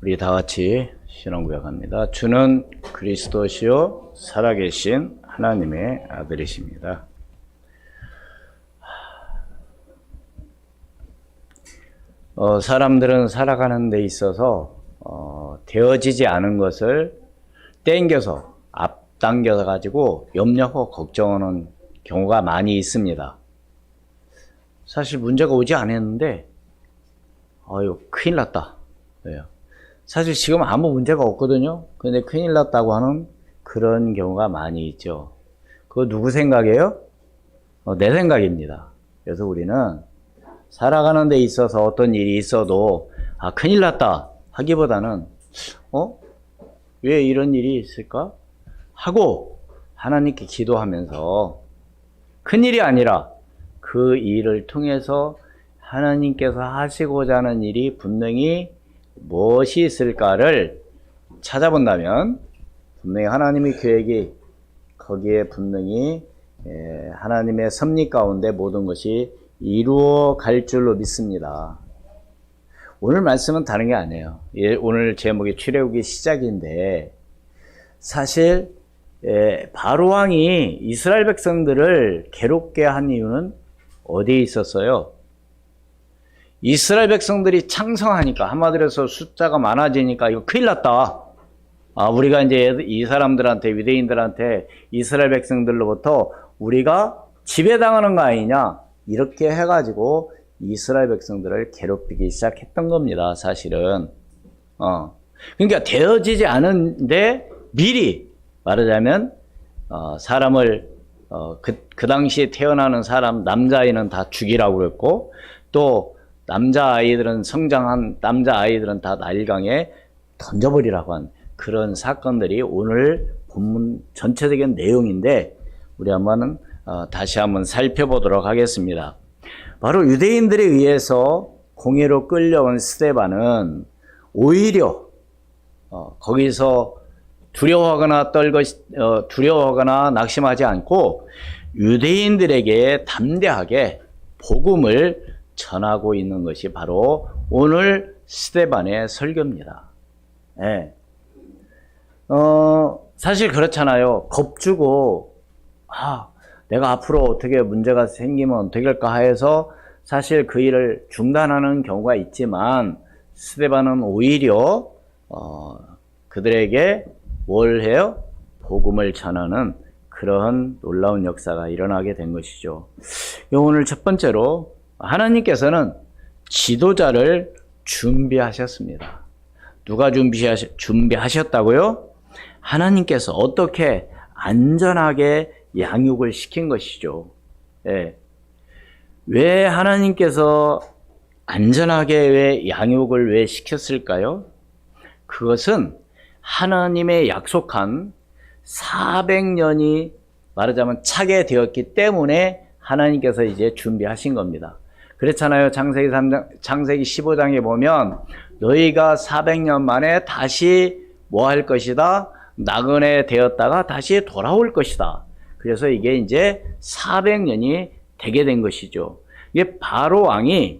우리 다 같이 신앙 고백합니다. 주는 그리스도시요 살아계신 하나님의 아들이십니다. 사람들은 살아가는 데 있어서 되어지지 않은 것을 땡겨서 앞당겨 가지고 염려하고 걱정하는 경우가 많이 있습니다. 사실 문제가 오지 않았는데 아유 큰일 났다. 왜요? 사실 지금 아무 문제가 없거든요. 근데 큰일 났다고 하는 그런 경우가 많이 있죠. 그거 누구 생각이에요? 내 생각입니다. 그래서 우리는 살아가는 데 있어서 어떤 일이 있어도 큰일 났다 하기보다는 왜 이런 일이 있을까? 하고 하나님께 기도하면서 큰일이 아니라 그 일을 통해서 하나님께서 하시고자 하는 일이 분명히 무엇이 있을까를 찾아본다면 분명히 하나님의 계획이 거기에 분명히 하나님의 섭리 가운데 모든 것이 이루어 갈 줄로 믿습니다. 오늘 말씀은 다른 게 아니에요. 오늘 제목이 출애굽기 시작인데 사실 바로왕이 이스라엘 백성들을 괴롭게 한 이유는 어디에 있었어요? 이스라엘 백성들이 창성하니까, 한마디로 해서 숫자가 많아지니까 이거 큰일 났다. 우리가 이제 이 사람들한테, 유대인들한테 이스라엘 백성들로부터 우리가 지배당하는 거 아니냐, 이렇게 해가지고 이스라엘 백성들을 괴롭히기 시작했던 겁니다, 사실은. 그러니까 되어지지 않은데 미리 말하자면 사람을 그 당시에 태어나는 사람 남자아이는 다 죽이라고 그랬고, 또 남자아이들은 성장한 남자아이들은 다 나일강에 던져버리라고 한 그런 사건들이 오늘 본문 전체적인 내용인데 우리 한번 다시 한번 살펴보도록 하겠습니다. 바로 유대인들에 의해서 공회로 끌려온 스데반은 오히려 거기서 두려워하거나 낙심하지 않고 유대인들에게 담대하게 복음을 전하고 있는 것이 바로 오늘 스데반의 설교입니다. 네. 사실 그렇잖아요. 겁주고 내가 앞으로 어떻게 문제가 생기면 어떻게 할까 해서 사실 그 일을 중단하는 경우가 있지만 스데반은 오히려 그들에게 뭘 해요? 복음을 전하는 그러한 놀라운 역사가 일어나게 된 것이죠. 오늘 첫 번째로 하나님께서는 지도자를 준비하셨습니다. 누가 준비하셨다고요? 하나님께서 어떻게 안전하게 양육을 시킨 것이죠. 왜 하나님께서 안전하게 왜 양육을 왜 시켰을까요? 그것은 하나님의 약속한 400년이 말하자면 차게 되었기 때문에 하나님께서 이제 준비하신 겁니다. 그렇잖아요. 창세기 15장에 보면 너희가 400년 만에 다시 뭐 할 것이다? 나그네 되었다가 다시 돌아올 것이다. 그래서 이게 이제 400년이 되게 된 것이죠. 이게 바로 왕이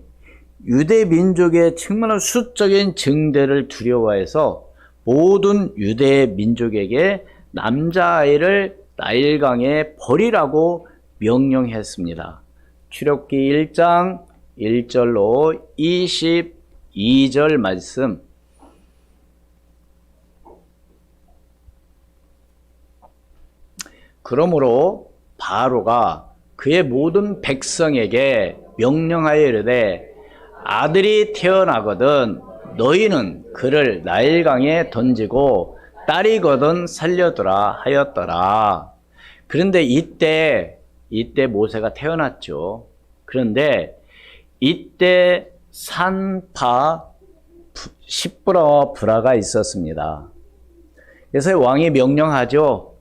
유대 민족의 정말 수적인 증대를 두려워해서 모든 유대 민족에게 남자아이를 나일강에 버리라고 명령했습니다. 출애굽기 1장 1절로 22절 말씀. 그러므로 바로가 그의 모든 백성에게 명령하여 이르되 아들이 태어나거든 너희는 그를 나일강에 던지고 딸이거든 살려두라 하였더라. 그런데 이때 모세가 태어났죠. 그런데 이때 산파 십브라와 브라가 있었습니다. 그래서 왕이 명령하죠.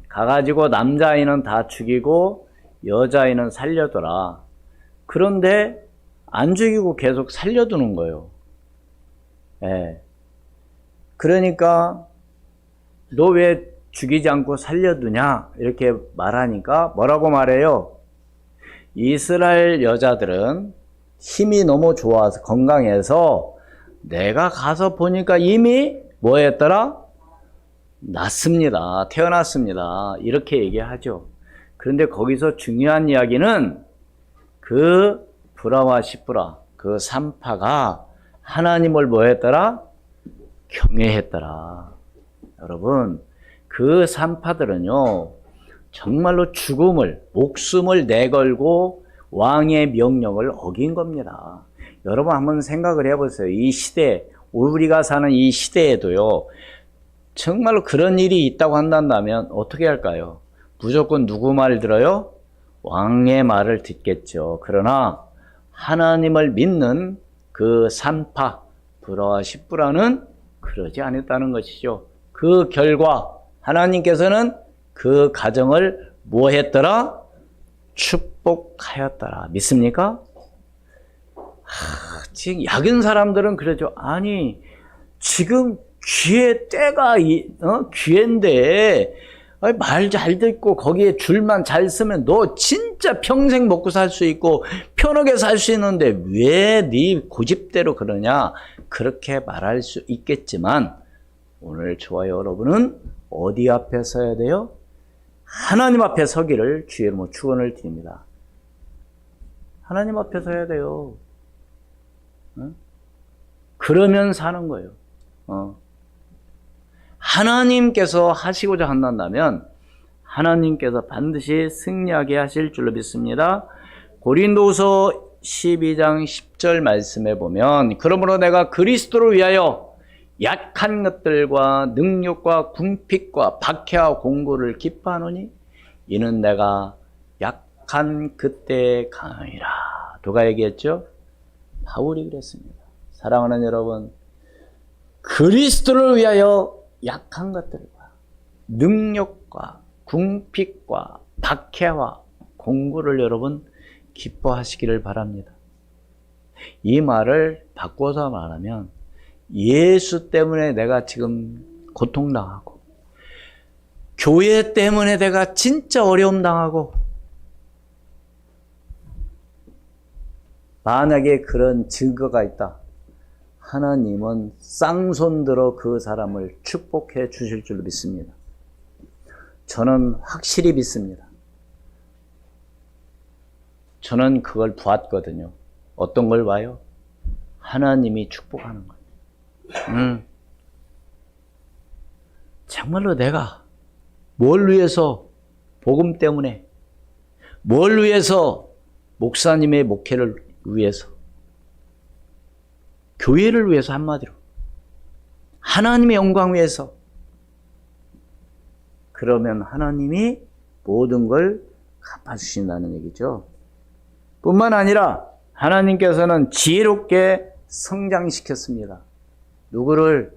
가가지고 남자아이는 다 죽이고 여자아이는 살려둬라. 그런데 안 죽이고 계속 살려두는 거예요. 그러니까 너 왜 죽이지 않고 살려두냐 이렇게 말하니까 뭐라고 말해요? 이스라엘 여자들은 힘이 너무 좋아서 건강해서 내가 가서 보니까 이미 뭐 했더라? 났습니다. 태어났습니다. 이렇게 얘기하죠. 그런데 거기서 중요한 이야기는 그 브라와 시브라, 그 산파가 하나님을 뭐 했더라? 경외했더라. 여러분, 그 산파들은요, 정말로 죽음을, 목숨을 내걸고 왕의 명령을 어긴 겁니다. 여러분 한번 생각을 해보세요. 이 시대, 우리가 사는 이 시대에도요, 정말로 그런 일이 있다고 한다면 어떻게 할까요? 무조건 누구 말 들어요? 왕의 말을 듣겠죠. 그러나 하나님을 믿는 그 산파, 브라와 시브라는 그러지 않았다는 것이죠. 그 결과 하나님께서는 그 가정을 뭐 했더라? 축복하였더라. 믿습니까? 지금 약은 사람들은 그러죠. 아니, 지금 기회 때가 기회인데 말 잘 듣고 거기에 줄만 잘 쓰면 너 진짜 평생 먹고 살 수 있고 편하게 살 수 있는데 왜 네 고집대로 그러냐? 그렇게 말할 수 있겠지만 오늘 저와 여러분은 어디 앞에 서야 돼요? 하나님 앞에 서기를 주의 이름으로 축원을 드립니다. 하나님 앞에 서야 돼요. 그러면 사는 거예요. 하나님께서 하시고자 한다면 하나님께서 반드시 승리하게 하실 줄로 믿습니다. 고린도후서 12장 10절 말씀에 보면 그러므로 내가 그리스도를 위하여 약한 것들과 능력과 궁핍과 박해와 공고를 기뻐하노니 이는 내가 약한 그때에 강하니라. 누가 얘기했죠? 바울이 그랬습니다. 사랑하는 여러분, 그리스도를 위하여 약한 것들과 능력과 궁핍과 박해와 공고를 여러분 기뻐하시기를 바랍니다. 이 말을 바꿔서 말하면 예수 때문에 내가 지금 고통당하고 교회 때문에 내가 진짜 어려움 당하고 만약에 그런 증거가 있다. 하나님은 쌍손들어 그 사람을 축복해 주실 줄 믿습니다. 저는 확실히 믿습니다. 저는 그걸 보았거든요. 어떤 걸 봐요? 하나님이 축복하는 거예요. 정말로 내가 뭘 위해서 복음 때문에 뭘 위해서 목사님의 목회를 위해서 교회를 위해서 한마디로 하나님의 영광 위해서 그러면 하나님이 모든 걸 갚아주신다는 얘기죠. 뿐만 아니라 하나님께서는 지혜롭게 성장시켰습니다. 누구를?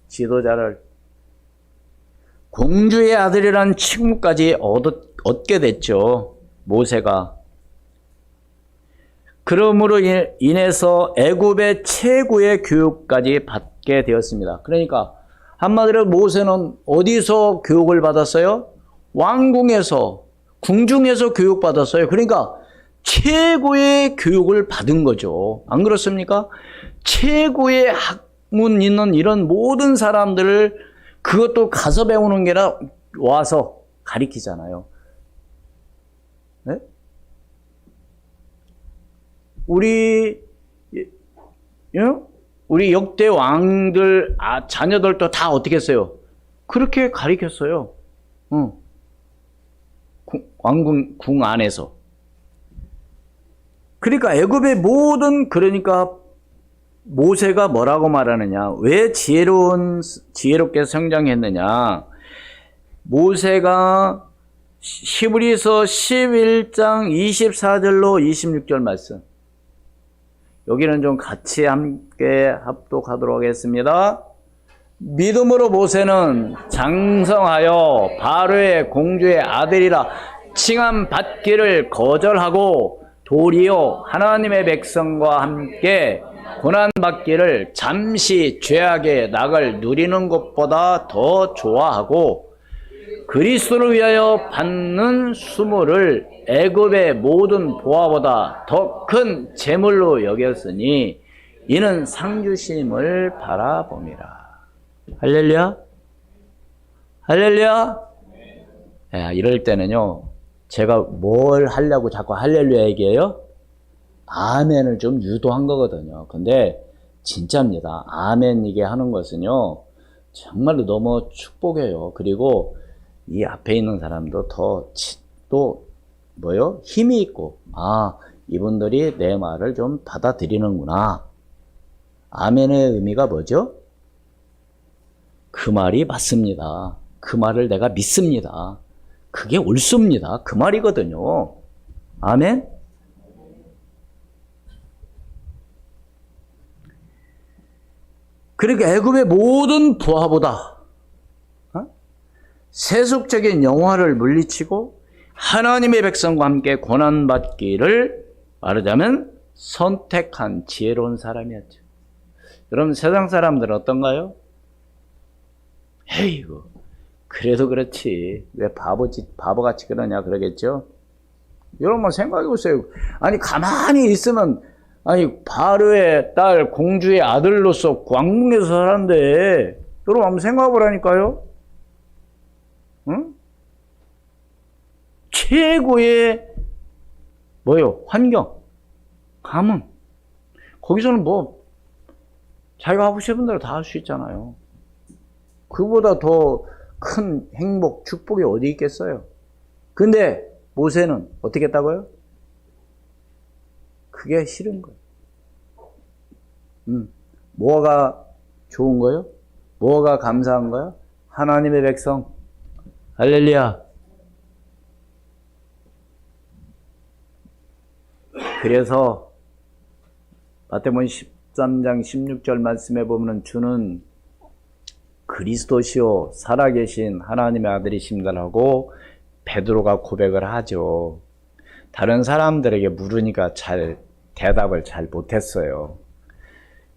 지도자를. 공주의 아들이라는 칭호까지 얻게 됐죠. 모세가. 그러므로 인해서 애굽의 최고의 교육까지 받게 되었습니다. 그러니까 한마디로 모세는 어디서 교육을 받았어요? 왕궁에서, 궁중에서 교육받았어요. 그러니까 최고의 교육을 받은 거죠. 안 그렇습니까? 최고의 학문 있는 이런 모든 사람들을 그것도 가서 배우는 게 아니라 와서 가리키잖아요. 네? 우리 역대 왕들, 자녀들도 다 어떻게 했어요? 그렇게 가리켰어요. 왕궁, 궁 안에서. 그러니까 애굽의 모든, 그러니까 모세가 뭐라고 말하느냐? 왜 지혜롭게 성장했느냐? 모세가 히브리서 11장 24절로 26절 말씀. 여기는 좀 같이 함께 합독하도록 하겠습니다. 믿음으로 모세는 장성하여 바로의 공주의 아들이라 칭함 받기를 거절하고 도리어 하나님의 백성과 함께 고난받기를 잠시 죄악의 낙을 누리는 것보다 더 좋아하고 그리스도를 위하여 받는 수모를 애굽의 모든 보화보다 더 큰 재물로 여겼으니 이는 상 주심을 바라봄이라. 할렐루야? 할렐루야? 이럴 때는요, 제가 뭘 하려고 자꾸 할렐루야 얘기해요? 아멘을 좀 유도한 거거든요. 근데 진짜입니다. 아멘 이게 하는 것은요, 정말로 너무 축복이에요. 그리고 이 앞에 있는 사람도 또 뭐요? 힘이 있고, 이분들이 내 말을 좀 받아들이는구나. 아멘의 의미가 뭐죠? 그 말이 맞습니다. 그 말을 내가 믿습니다. 그게 옳습니다. 그 말이거든요. 아멘? 그러니까 애굽의 모든 부하보다 세속적인 영화를 물리치고 하나님의 백성과 함께 고난받기를 말하자면 선택한 지혜로운 사람이었죠. 여러분, 세상 사람들은 어떤가요? 에이구, 그래도 그렇지. 왜 바보같이 그러냐 그러겠죠? 여러분 생각해 보세요. 아니, 가만히 있으면, 바르의 딸, 공주의 아들로서 왕궁에서 살았는데, 여러분 한번 생각해 보라니까요? 응? 최고의, 환경, 가문. 거기서는 자기가 하고 싶은 대로 다 할 수 있잖아요. 그보다 더 큰 행복, 축복이 어디 있겠어요? 근데 모세는 어떻게 했다고요? 그게 싫은 거예요. 뭐가 좋은 거예요? 뭐가 감사한 거예요? 하나님의 백성. 할렐루야. 그래서 마태복음 13장 16절 말씀에 보면 주는 그리스도시요 살아계신 하나님의 아들이십니다라고 베드로가 고백을 하죠. 다른 사람들에게 물으니까 대답을 잘 못했어요.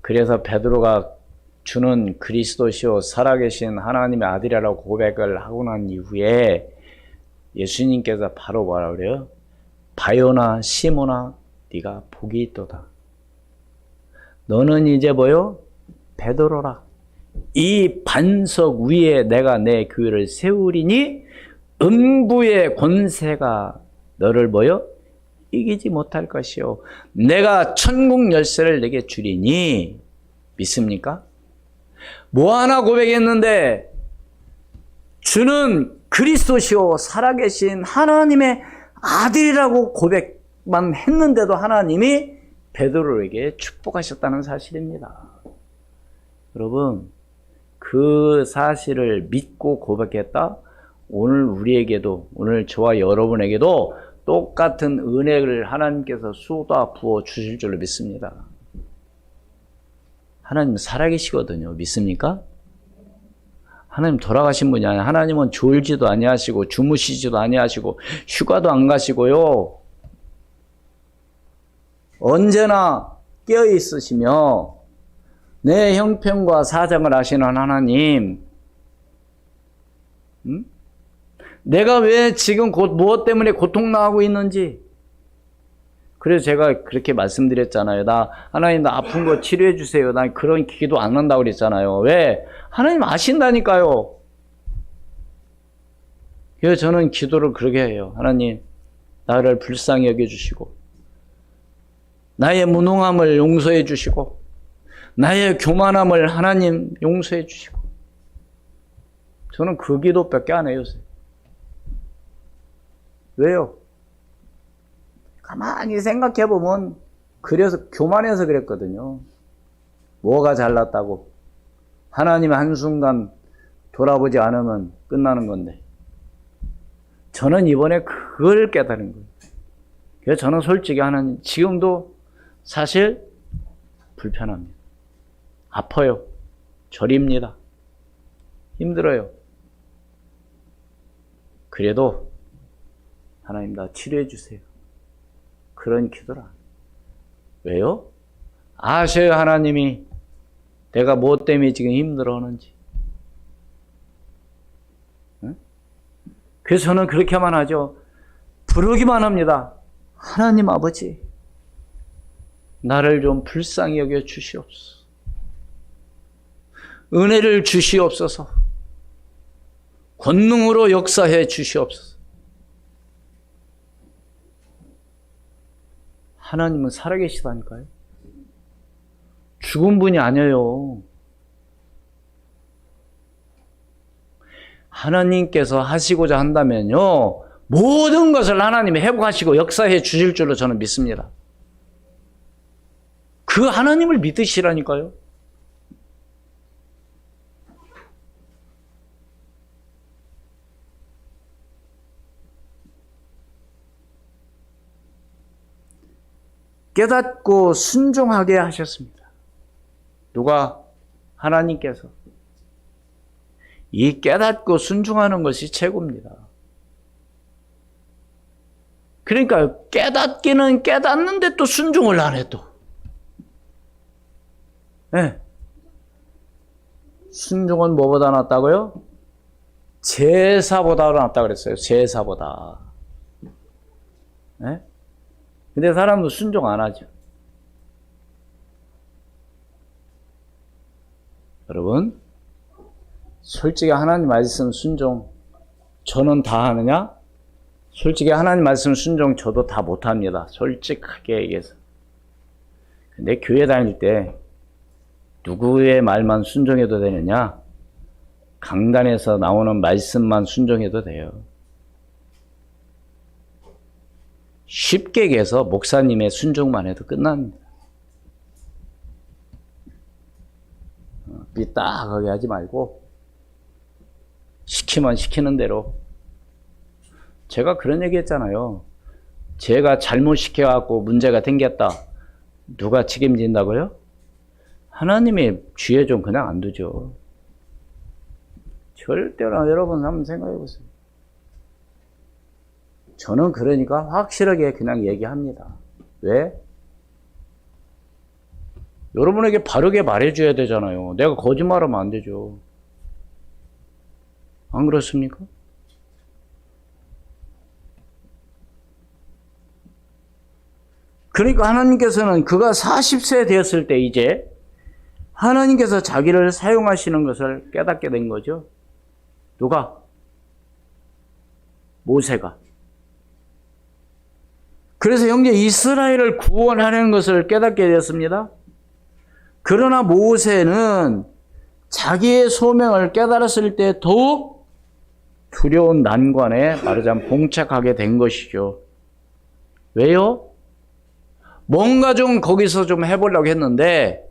그래서 베드로가 주는 그리스도시요 살아계신 하나님의 아들이라고 고백을 하고 난 이후에 예수님께서 바로 뭐라 그래요? 바요나 시몬아 네가 복이 있도다. 너는 이제 베드로라. 이 반석 위에 내가 내 교회를 세우리니 음부의 권세가 너를 이기지 못할 것이요. 내가 천국 열쇠를 내게 주리니. 믿습니까? 뭐 하나 고백했는데 주는 그리스도시요 살아계신 하나님의 아들이라고 고백만 했는데도 하나님이 베드로에게 축복하셨다는 사실입니다. 여러분, 그 사실을 믿고 고백했다? 오늘 우리에게도, 오늘 저와 여러분에게도 똑같은 은혜를 하나님께서 쏟아 부어 주실 줄로 믿습니다. 하나님 살아계시거든요. 믿습니까? 하나님 돌아가신 분이 아니라 하나님은 졸지도 아니하시고 주무시지도 아니하시고 휴가도 안 가시고요. 언제나 깨어 있으시며 내 형편과 사정을 아시는 하나님, 내가 왜 지금 무엇 때문에 고통당하고 있는지. 그래서 제가 그렇게 말씀드렸잖아요. 하나님 나 아픈 거 치료해 주세요. 난 그런 기도 안 한다고 그랬잖아요. 왜? 하나님 아신다니까요. 그래서 저는 기도를 그렇게 해요. 하나님, 나를 불쌍히 여겨주시고 나의 무능함을 용서해 주시고 나의 교만함을 하나님 용서해 주시고. 저는 그 기도밖에 안 해요. 왜요? 가만히 생각해 보면 그래서 교만해서 그랬거든요. 뭐가 잘났다고. 하나님의 한순간 돌아보지 않으면 끝나는 건데. 저는 이번에 그걸 깨달은 거예요. 그래서 저는 솔직히 하나님 지금도 사실 불편합니다. 아파요. 저립니다. 힘들어요. 그래도 하나님 나 치료해 주세요. 그런 기도를 안 해요. 왜요? 아셔요. 하나님이 내가 무엇 때문에 지금 힘들어하는지. 응? 그래서 저는 그렇게만 하죠. 부르기만 합니다. 하나님 아버지, 나를 좀 불쌍히 여겨 주시옵소서. 은혜를 주시옵소서. 권능으로 역사해 주시옵소서. 하나님은 살아계시다니까요. 죽은 분이 아니에요. 하나님께서 하시고자 한다면요, 모든 것을 하나님이 회복하시고 역사해 주실 줄로 저는 믿습니다. 그 하나님을 믿으시라니까요. 깨닫고 순종하게 하셨습니다. 누가? 하나님께서. 이 깨닫고 순종하는 것이 최고입니다. 그러니까 깨닫기는 깨닫는데 또 순종을 안 해, 또. 네. 순종은 뭐보다 낫다고요? 제사보다 낫다 그랬어요. 제사보다. 네? 근데 사람은 순종 안 하죠. 여러분, 솔직히 하나님 말씀 순종 저는 다 하느냐? 솔직히 하나님 말씀 순종 저도 다 못합니다. 솔직하게 얘기해서. 근데 교회 다닐 때 누구의 말만 순종해도 되느냐? 강단에서 나오는 말씀만 순종해도 돼요. 쉽게 얘기해서 목사님의 순종만 해도 끝납니다. 삐딱하게 하지 말고 시키면 시키는 대로. 제가 그런 얘기 했잖아요. 제가 잘못 시켜갖고 문제가 생겼다. 누가 책임진다고요? 하나님의 쥐에 좀 그냥 안 두죠. 절대로. 여러분 한번 생각해 보세요. 저는 그러니까 확실하게 그냥 얘기합니다. 왜? 여러분에게 바르게 말해줘야 되잖아요. 내가 거짓말하면 안 되죠. 안 그렇습니까? 그러니까 하나님께서는 그가 40세 되었을 때 이제 하나님께서 자기를 사용하시는 것을 깨닫게 된 거죠. 누가? 모세가. 그래서 형제 이스라엘을 구원하는 것을 깨닫게 되었습니다. 그러나 모세는 자기의 소명을 깨달았을 때 더욱 두려운 난관에 말하자면 봉착하게 된 것이죠. 왜요? 뭔가 좀 거기서 좀 해보려고 했는데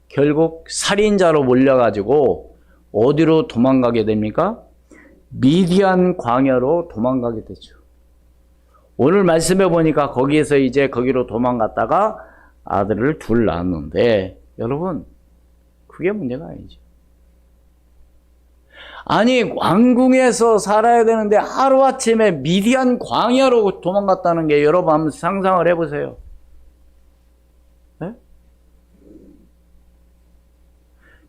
결국 살인자로 몰려가지고 어디로 도망가게 됩니까? 미디안 광야로 도망가게 되죠. 오늘 말씀해 보니까 거기에서 이제 거기로 도망갔다가 아들을 둘 낳았는데 여러분 그게 문제가 아니죠. 아니 왕궁에서 살아야 되는데 하루아침에 미디안 광야로 도망갔다는 게 여러분 한번 상상을 해보세요. 네?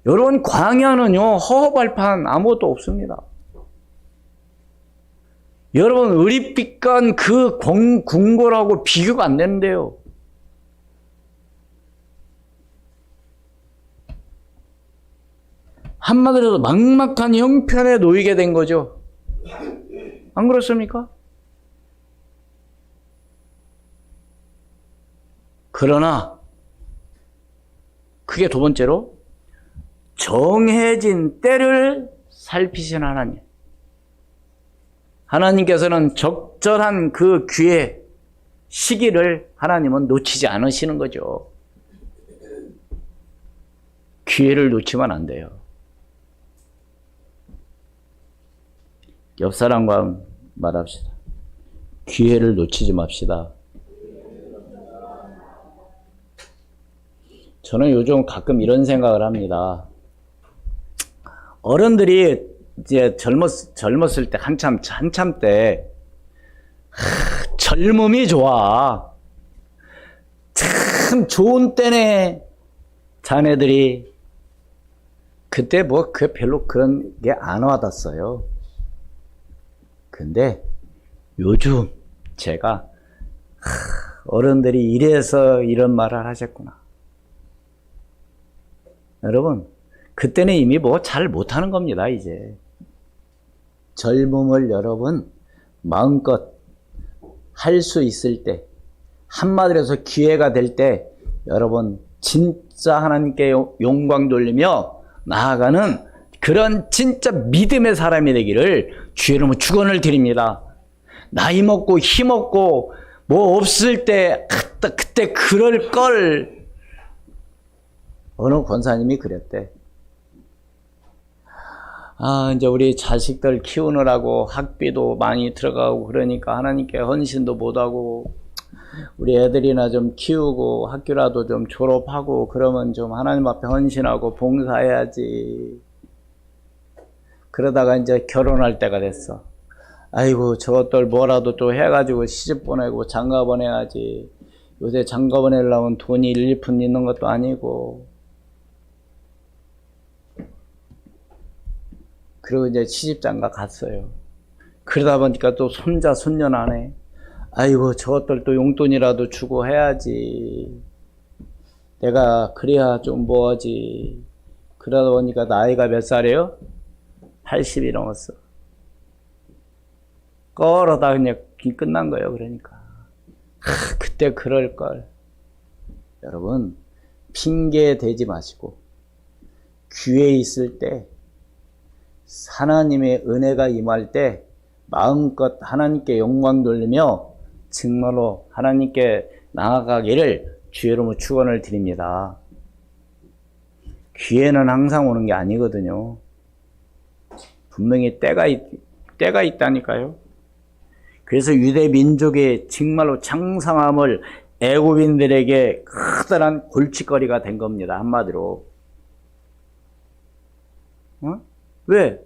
여러분 광야는요 허허발판 아무것도 없습니다. 여러분 의리빛간 그 궁궐하고 비교가 안 되는데요. 한마디로 막막한 형편에 놓이게 된 거죠. 안 그렇습니까? 그러나 그게 두 번째로 정해진 때를 살피신 하나님. 하나님께서는 적절한 그 기회, 시기를 하나님은 놓치지 않으시는 거죠. 기회를 놓치면 안 돼요. 옆 사람과 말합시다. 기회를 놓치지 맙시다. 저는 요즘 가끔 이런 생각을 합니다. 어른들이 이제 젊었을 때 한참 때 젊음이 좋아. 참 좋은 때네. 자네들이 그때 뭐 그 별로 그런 게 안 와닿았어요. 근데 요즘 제가 어른들이 이래서 이런 말을 하셨구나. 여러분, 그때는 이미 뭐 잘 못하는 겁니다, 이제. 젊음을 여러분, 마음껏 할 수 있을 때, 한마디로 해서 기회가 될 때, 여러분, 진짜 하나님께 영광 돌리며 나아가는 그런 진짜 믿음의 사람이 되기를 주의 이름으로 축원을 드립니다. 나이 먹고 힘 없고 뭐 없을 때 그때 그럴 걸. 어느 권사님이 그랬대. 이제 우리 자식들 키우느라고 학비도 많이 들어가고 그러니까 하나님께 헌신도 못하고 우리 애들이나 좀 키우고 학교라도 좀 졸업하고 그러면 좀 하나님 앞에 헌신하고 봉사해야지. 그러다가 이제 결혼할 때가 됐어. 아이고 저것들 뭐라도 또 해가지고 시집 보내고 장가 보내야지. 요새 장가 보내려면 돈이 1, 2푼 있는 것도 아니고. 그리고 이제 시집장가 갔어요. 그러다 보니까 또 손자 손녀 나네. 아이고 저것들 또 용돈이라도 주고 해야지. 내가 그래야 좀 뭐하지. 그러다 보니까 나이가 몇 살이에요? 80이 넘었어. 꺼러다 그냥 끝난 거예요. 그러니까 그때 그럴 걸. 여러분 핑계 대지 마시고 기회 있을 때 하나님의 은혜가 임할 때 마음껏 하나님께 영광 돌리며 정말로 하나님께 나아가기를 주의 이름으로 축원을 드립니다. 기회는 항상 오는 게 아니거든요. 분명히 때가 있다니까요. 그래서 유대 민족의 정말로 창상함을 애굽인들에게 커다란 골칫거리가 된 겁니다. 한마디로. 왜?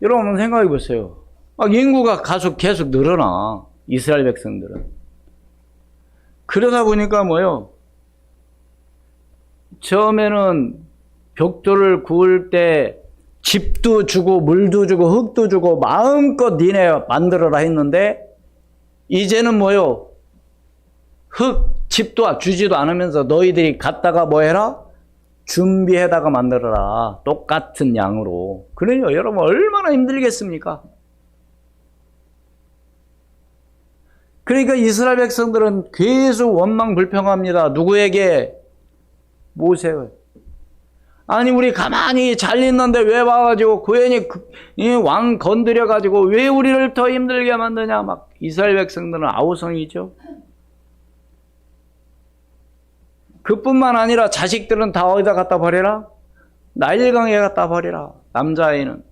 여러분 생각해 보세요. 인구가 계속 늘어나. 이스라엘 백성들은. 그러다 보니까 뭐요? 처음에는 벽돌을 구울 때 집도 주고 물도 주고 흙도 주고 마음껏 니네 만들어라 했는데 이제는 뭐요? 집도 주지도 않으면서 너희들이 갖다가 뭐 해라? 준비해다가 만들어라. 똑같은 양으로. 그러니까 여러분 얼마나 힘들겠습니까? 그러니까 이스라엘 백성들은 계속 원망불평합니다. 누구에게? 모세가. 아니 우리 가만히 잘 있는데 왜 와가지고 괜히 왕 건드려가지고 왜 우리를 더 힘들게 만드냐. 막 이스라엘 백성들은 아우성이죠. 그뿐만 아니라 자식들은 다 어디다 갖다 버려라? 나일강에 갖다 버려라. 남자아이는.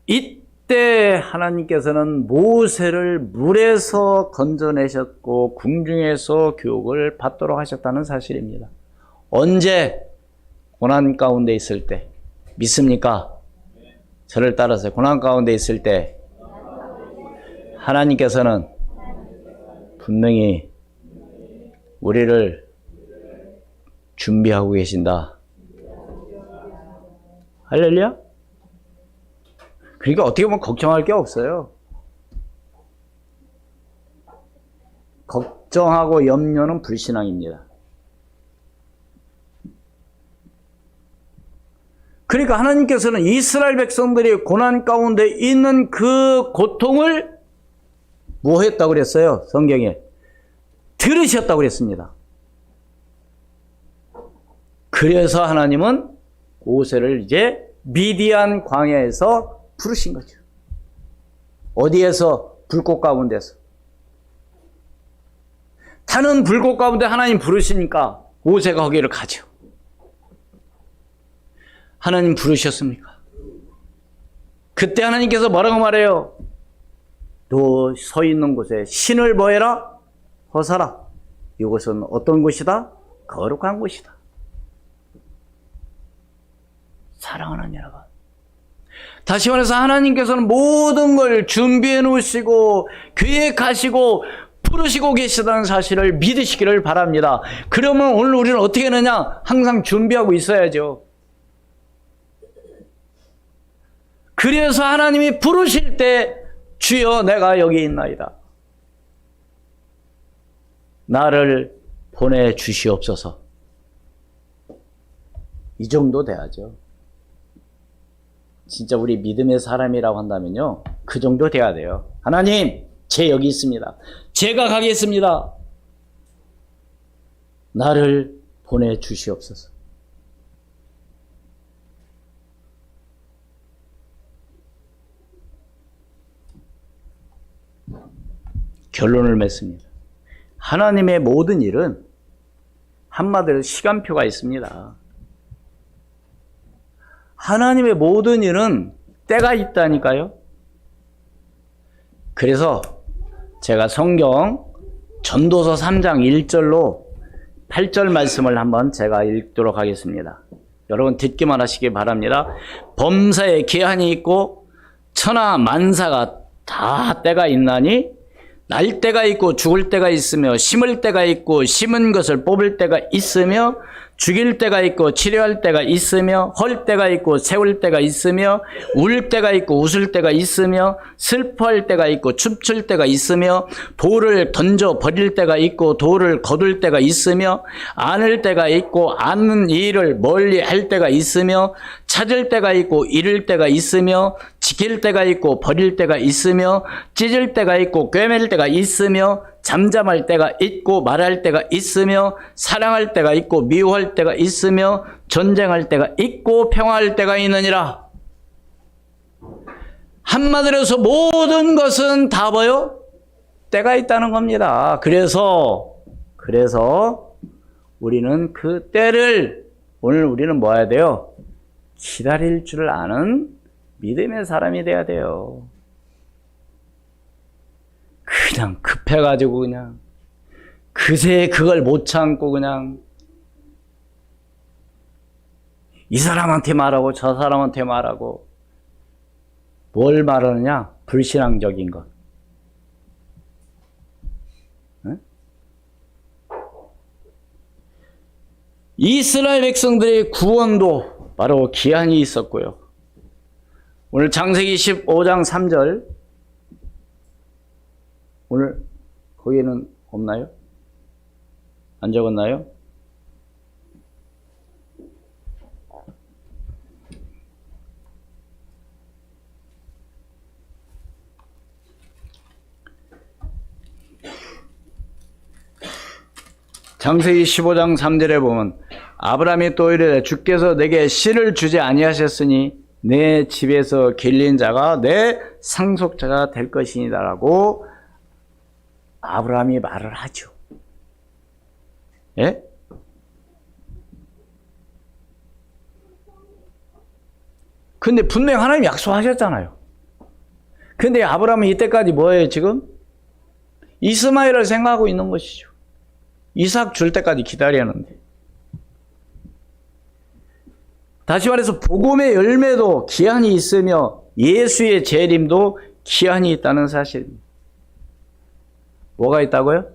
이때 하나님께서는 모세를 물에서 건져내셨고 궁중에서 교육을 받도록 하셨다는 사실입니다. 언제? 고난 가운데 있을 때. 믿습니까? 저를 따라서 고난 가운데 있을 때 하나님께서는 분명히 우리를 준비하고 계신다. 할렐루야? 그러니까 어떻게 보면 걱정할 게 없어요. 걱정하고 염려는 불신앙입니다. 그러니까 하나님께서는 이스라엘 백성들이 고난 가운데 있는 그 고통을 뭐 했다고 그랬어요? 성경에. 들으셨다고 그랬습니다. 그래서 하나님은 모세를 이제 미디안 광야에서 부르신 거죠. 어디에서? 불꽃 가운데서. 타는 불꽃 가운데 하나님 부르시니까 모세가 거기를 가죠. 하나님 부르셨습니까? 그때 하나님께서 뭐라고 말해요? 너 서 있는 곳에 신을 뭐해라? 벗어라. 이곳은 어떤 곳이다? 거룩한 곳이다. 사랑하는 여러분, 다시 말해서 하나님께서는 모든 걸 준비해 놓으시고 계획하시고 부르시고 계시다는 사실을 믿으시기를 바랍니다. 그러면 오늘 우리는 어떻게 하느냐? 항상 준비하고 있어야죠. 그래서 하나님이 부르실 때 주여 내가 여기 있나이다. 나를 보내주시옵소서. 이 정도 돼야죠. 진짜 우리 믿음의 사람이라고 한다면요, 그 정도 돼야 돼요. 하나님, 제 여기 있습니다. 제가 가겠습니다. 나를 보내주시옵소서. 결론을 맺습니다. 하나님의 모든 일은 한마디로 시간표가 있습니다. 하나님의 모든 일은 때가 있다니까요. 그래서 제가 성경 전도서 3장 1절로 8절 말씀을 한번 제가 읽도록 하겠습니다. 여러분 듣기만 하시기 바랍니다. 범사에 기한이 있고 천하 만사가 다 때가 있나니 날 때가 있고 죽을 때가 있으며 심을 때가 있고 심은 것을 뽑을 때가 있으며 죽일 때가 있고 치료할 때가 있으며 헐 때가 있고 세울 때가 있으며 울 때가 있고 웃을 때가 있으며 슬퍼할 때가 있고 춤출 때가 있으며 돌을 던져 버릴 때가 있고 돌을 거둘 때가 있으며 안을 때가 있고 아는 일을 멀리 할 때가 있으며 찾을 때가 있고 잃을 때가 있으며 지킬 때가 있고 버릴 때가 있으며 찢을 때가 있고 꿰맬 때가 있으며 잠잠할 때가 있고 말할 때가 있으며 사랑할 때가 있고 미워할 때가 있으며 전쟁할 때가 있고 평화할 때가 있느니라. 한마디로 해서 모든 것은 다 뭐요? 때가 있다는 겁니다. 그래서 우리는 그 때를 오늘 우리는 뭐 해야 돼요? 기다릴 줄 아는 믿음의 사람이 돼야 돼요. 그냥 급해가지고 그냥 그새 그걸 못 참고 그냥 이 사람한테 말하고 저 사람한테 말하고 뭘 말하느냐? 불신앙적인 것. 응? 이스라엘 백성들의 구원도 바로 기한이 있었고요. 오늘 창세기 15장 3절 오늘 거기에는 없나요? 안 적었나요? 창세기 15장 3절에 보면 아브라함이 또 이르되 주께서 내게 씨를 주지 아니하셨으니 내 집에서 길린 자가 내 상속자가 될 것이니다라고 아브라함이 말을 하죠. 예? 근데 분명 하나님 약속하셨잖아요. 근데 아브라함은 이때까지 뭐예요 지금? 이스마엘을 생각하고 있는 것이죠. 이삭 줄 때까지 기다렸는데. 다시 말해서 복음의 열매도 기한이 있으며 예수의 재림도 기한이 있다는 사실입니다. 뭐가 있다고요?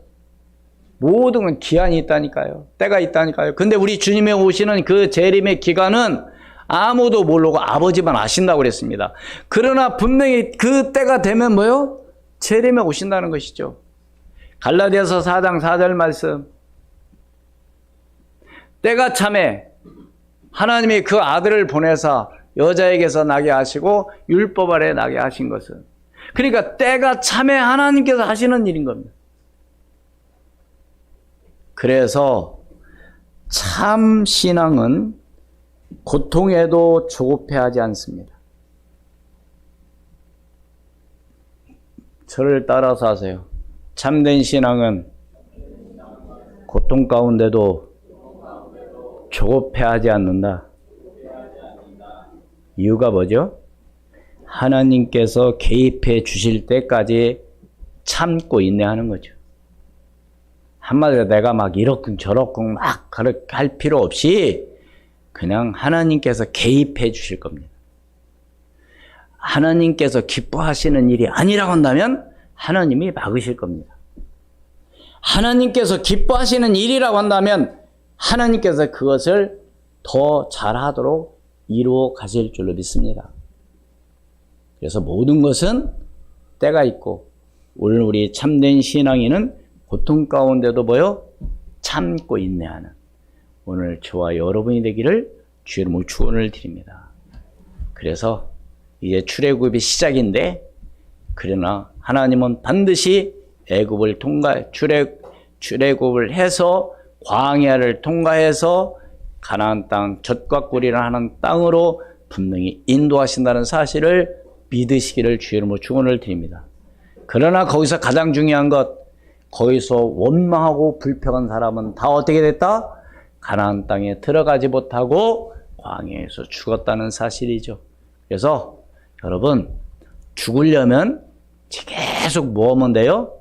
모든 건 기한이 있다니까요. 때가 있다니까요. 근데 우리 주님의 오시는 그 재림의 기간은 아무도 모르고 아버지만 아신다고 그랬습니다. 그러나 분명히 그 때가 되면 뭐요? 재림에 오신다는 것이죠. 갈라디아서 4장 4절 말씀. 때가 참에 하나님이 그 아들을 보내사 여자에게서 나게 하시고 율법 아래 나게 하신 것은, 그러니까 때가 참에 하나님께서 하시는 일인 겁니다. 그래서 참 신앙은 고통에도 조급해하지 않습니다. 저를 따라서 하세요. 참된 신앙은 고통 가운데도 조급해하지 않는다. 이유가 뭐죠? 하나님께서 개입해 주실 때까지 참고 인내하는 거죠. 한마디로 내가 막 이렇군 저렇군 막 할 필요 없이 그냥 하나님께서 개입해 주실 겁니다. 하나님께서 기뻐하시는 일이 아니라고 한다면 하나님이 막으실 겁니다. 하나님께서 기뻐하시는 일이라고 한다면 하나님께서 그것을 더 잘하도록 이루어 가실 줄로 믿습니다. 그래서 모든 것은 때가 있고, 오늘 우리 참된 신앙인은 고통 가운데도 뭐요? 참고 인내하는 오늘 저와 여러분이 되기를 주의 이름으로 축원을 드립니다. 그래서 이제 출애굽이 시작인데, 그러나 하나님은 반드시 애굽을 출애굽을 해서 광야를 통과해서 가나안 땅, 젖과 꿀이라 하는 땅으로 분명히 인도하신다는 사실을 믿으시기를 주의 이름으로 축원을 드립니다. 그러나 거기서 가장 중요한 것, 거기서 원망하고 불평한 사람은 다 어떻게 됐다? 가나안 땅에 들어가지 못하고 광야에서 죽었다는 사실이죠. 그래서 여러분, 죽으려면 계속 뭐 하면 돼요?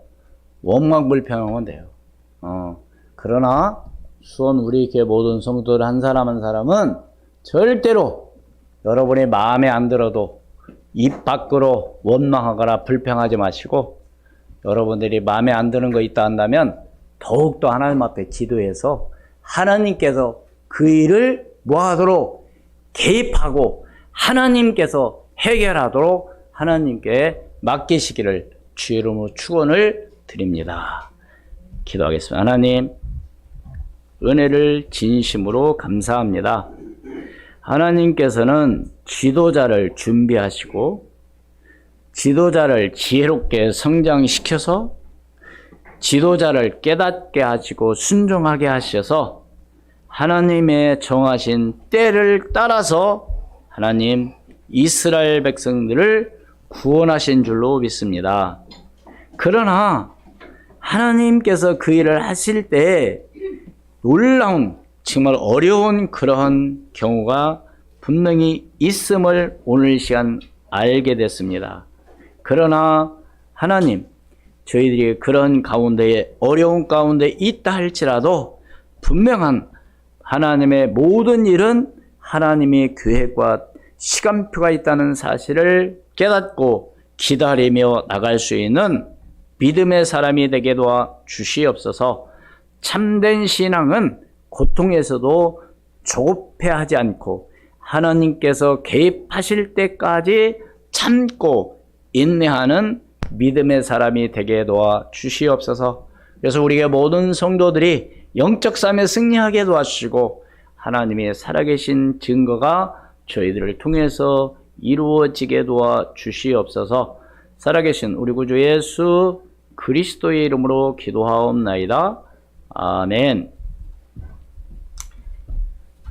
원망 불평하면 돼요. 그러나 수원 우리 교회 모든 성도들 한 사람 한 사람은 절대로 여러분이 마음에 안 들어도 입 밖으로 원망하거나 불평하지 마시고, 여러분들이 마음에 안 드는 거 있다 한다면 더욱더 하나님 앞에 기도해서 하나님께서 그 일을 뭐 하도록 개입하고 하나님께서 해결하도록 하나님께 맡기시기를 주의 이름으로 축원을 드립니다. 기도하겠습니다. 하나님, 은혜를 진심으로 감사합니다. 하나님께서는 지도자를 준비하시고 지도자를 지혜롭게 성장시켜서 지도자를 깨닫게 하시고 순종하게 하셔서 하나님의 정하신 때를 따라서 하나님 이스라엘 백성들을 구원하신 줄로 믿습니다. 그러나 하나님께서 그 일을 하실 때 놀라운, 정말 어려운 그러한 경우가 분명히 있음을 오늘 시간 알게 됐습니다. 그러나 하나님, 저희들이 그런 가운데에 어려운 가운데 있다 할지라도 분명한 하나님의 모든 일은 하나님의 계획과 시간표가 있다는 사실을 깨닫고 기다리며 나갈 수 있는 믿음의 사람이 되게 도와 주시옵소서. 참된 신앙은 고통에서도 조급해하지 않고 하나님께서 개입하실 때까지 참고 인내하는 믿음의 사람이 되게 도와 주시옵소서. 그래서 우리의 모든 성도들이 영적 삶에 승리하게 도와주시고 하나님의 살아계신 증거가 저희들을 통해서 이루어지게 도와 주시옵소서. 살아계신 우리 구주 예수 그리스도의 이름으로 기도하옵나이다. 아멘.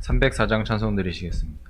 304장 찬송 드리시겠습니다.